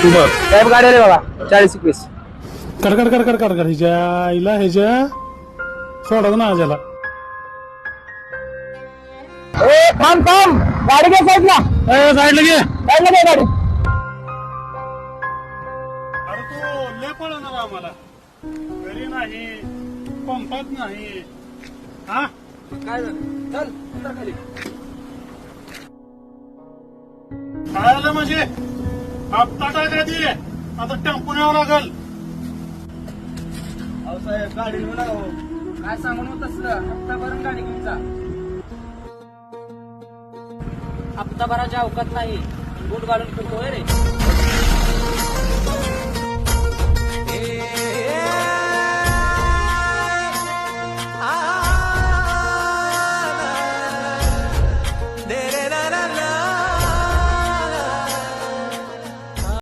बर साहेब गाडी आली बघा 40-21. कड ह्याच्या आईला ह्याच्या सोडा ना आज्याला. ए थांब गाडी घे साईडला. साईडला घे. साईडला घे गाडी. अरे तू लय पळवणार आम्हाला, घरी नाही पंपात नाही. हा काय झालं? चल उतर खाली. काय आलं म्हणजे हप्ता टाका दे, आता टेम्पो न्यावं लागल. अहो साहेब गाडी घेऊन आहो. काय सांगून होत हप्ता भरून गाडी घेऊन जा. हप्ता भराच्या अवकात नाही, बूट घालून फिरतोय रे.